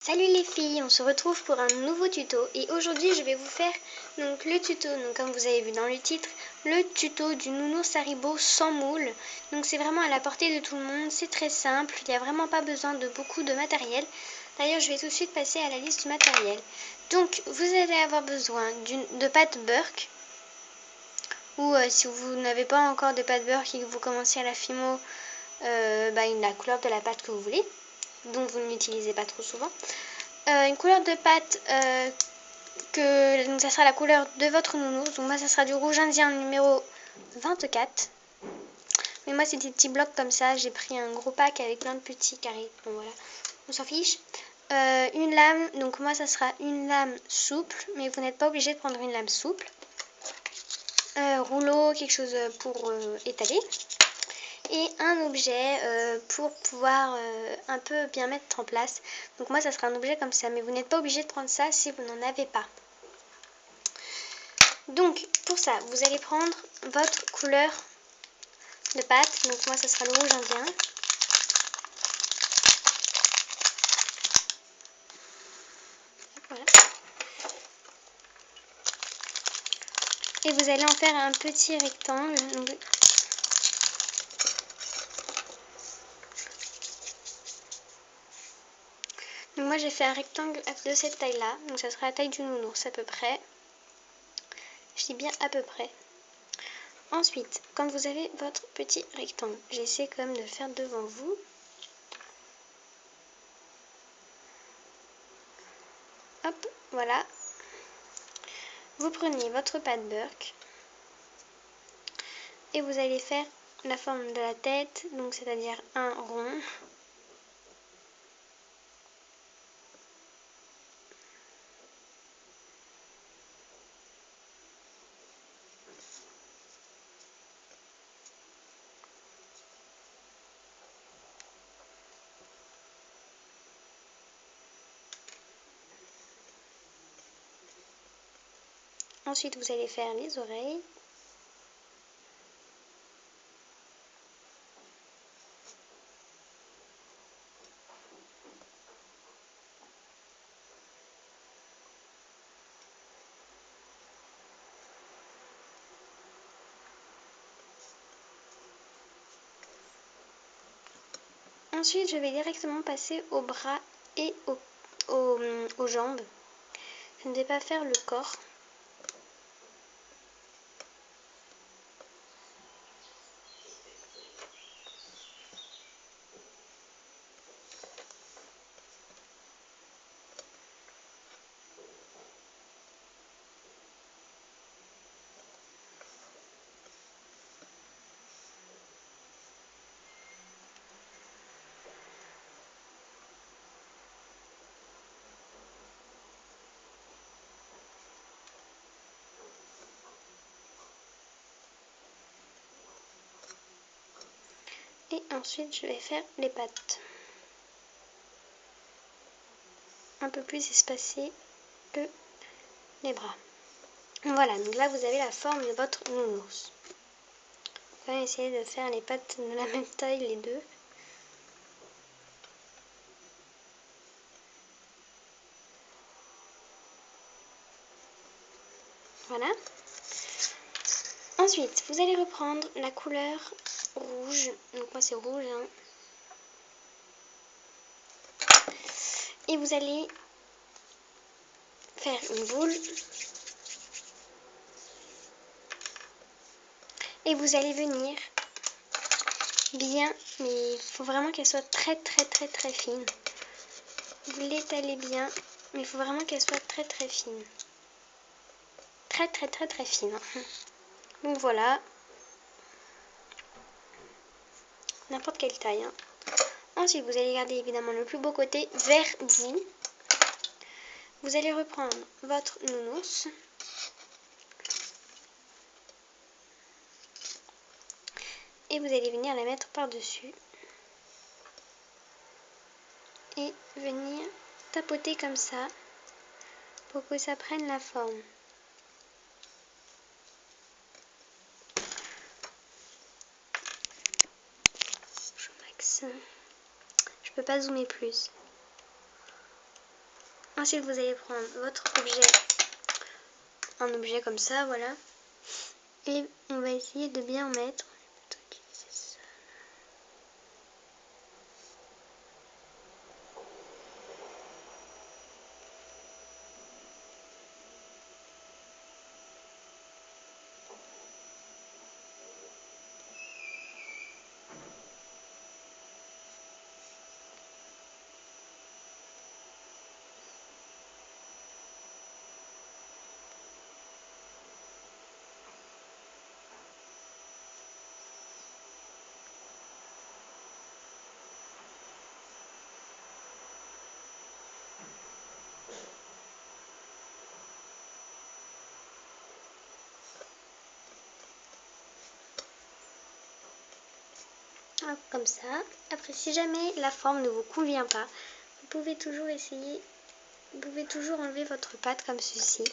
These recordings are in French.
Salut les filles, on se retrouve pour un nouveau tuto et aujourd'hui je vais vous faire le tuto, comme vous avez vu dans le titre, le tuto du nounours Haribo sans moule. Donc c'est vraiment à la portée de tout le monde, c'est très simple, il n'y a vraiment pas besoin de beaucoup de matériel. D'ailleurs je vais tout de suite passer à la liste du matériel. Donc vous allez avoir besoin de pâte Burke ou si vous n'avez pas encore de pâte Burke et que vous commencez à la Fimo, la couleur de la pâte que vous voulez, donc vous ne l'utilisez pas trop souvent. Une couleur de pâte donc ça sera la couleur de votre nounours. Donc moi ça sera du rouge indien numéro 24. Mais moi c'est des petits blocs comme ça. J'ai pris un gros pack avec plein de petits carrés. Bon voilà, on s'en fiche. Une lame, donc moi ça sera une lame souple, mais vous n'êtes pas obligé de prendre une lame souple. Rouleau, quelque chose pour étaler. Et un objet pour pouvoir un peu bien mettre en place. Donc moi ça sera un objet comme ça, mais vous n'êtes pas obligé de prendre ça si vous n'en avez pas. Donc pour ça vous allez prendre votre couleur de pâte, donc moi ça sera le rouge indien. Voilà. Et vous allez en faire un petit rectangle. Donc moi j'ai fait un rectangle de cette taille là, donc ça sera la taille du nounours à peu près. Je dis bien à peu près. Ensuite, quand vous avez votre petit rectangle, j'essaie quand même de le faire devant vous. Hop, voilà. Vous prenez votre pâte Burke et vous allez faire la forme de la tête, donc c'est-à-dire un rond. Ensuite, vous allez faire les oreilles. Ensuite, je vais directement passer aux bras et aux jambes. Je ne vais pas faire le corps. Et ensuite, je vais faire les pattes. Un peu plus espacées que les bras. Voilà, donc là, vous avez la forme de votre nounours. On va essayer de faire les pattes de la même taille, les deux. Voilà. Ensuite, vous allez reprendre la couleur rouge. Donc moi, c'est rouge, hein. Et vous allez faire une boule. Et vous allez venir bien, mais il faut vraiment qu'elle soit très fine. Vous l'étalez bien, mais il faut vraiment qu'elle soit très fine. Très fine. Donc voilà. N'importe quelle taille. Hein. Ensuite, vous allez garder évidemment le plus beau côté vers vous. Vous allez reprendre votre nounours. Et vous allez venir la mettre par-dessus. Et venir tapoter comme ça pour que ça prenne la forme. Je peux pas zoomer plus. Ensuite, vous allez prendre votre objet, un objet comme ça, voilà. Et on va essayer de bien mettre. Hop, comme ça. Après, si jamais la forme ne vous convient pas, vous pouvez toujours essayer, vous pouvez toujours enlever votre pâte comme ceci.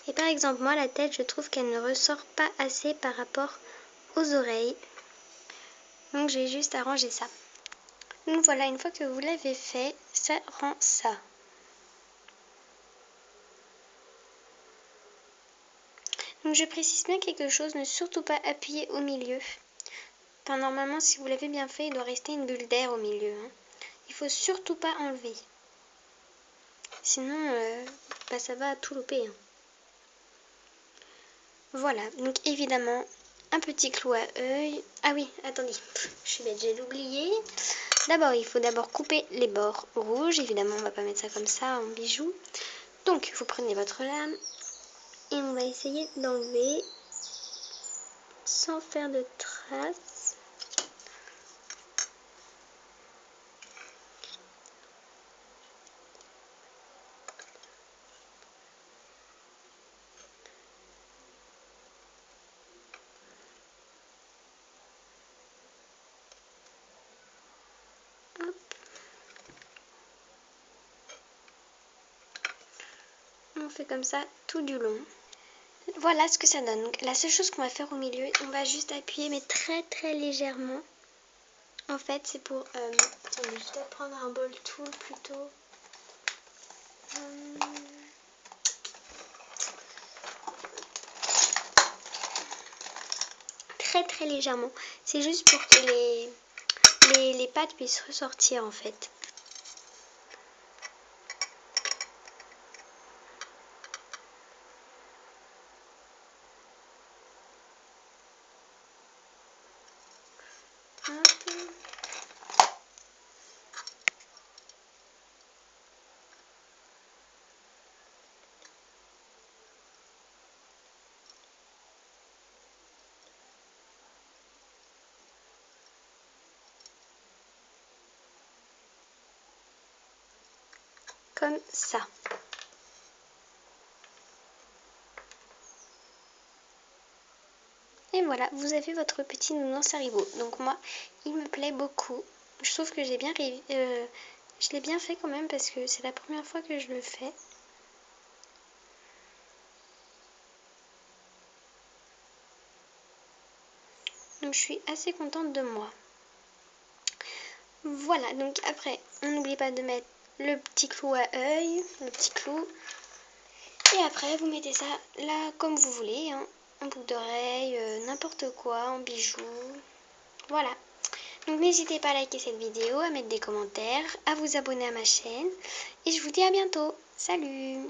Et par exemple, moi, la tête, je trouve qu'elle ne ressort pas assez par rapport aux oreilles. Donc, j'ai juste arrangé ça. Donc voilà, une fois que vous l'avez fait, ça rend ça. Donc je précise bien quelque chose, ne surtout pas appuyer au milieu. Enfin, normalement, si vous l'avez bien fait, il doit rester une bulle d'air au milieu. Hein. Il faut surtout pas enlever. Sinon, ça va tout louper. Hein. Voilà, donc évidemment, un petit clou à œil. Ah oui, attendez, je suis bête, j'ai oublié. D'abord, il faut d'abord couper les bords rouges. Évidemment, on va pas mettre ça comme ça en bijou. Donc, vous prenez votre lame et on va essayer d'enlever sans faire de traces. Hop. On fait comme ça tout du long. Voilà ce que ça donne. Donc, la seule chose qu'on va faire au milieu, on va juste appuyer mais très très légèrement. En fait, c'est pour... attendez, je dois prendre un ball tool plutôt. Très très légèrement. C'est juste pour que les pâtes puissent ressortir en fait. Hop. Comme ça. Et voilà, vous avez votre petit nounours Haribo. Donc moi, il me plaît beaucoup. Je trouve que j'ai bien je l'ai bien fait quand même parce que c'est la première fois que je le fais. Donc je suis assez contente de moi. Voilà, donc après, on n'oublie pas de mettre le petit clou à œil, le petit clou. Et après, vous mettez ça là comme vous voulez, hein, en boucle d'oreille, n'importe quoi, en bijoux. Voilà. Donc n'hésitez pas à liker cette vidéo, à mettre des commentaires, à vous abonner à ma chaîne. Et je vous dis à bientôt. Salut!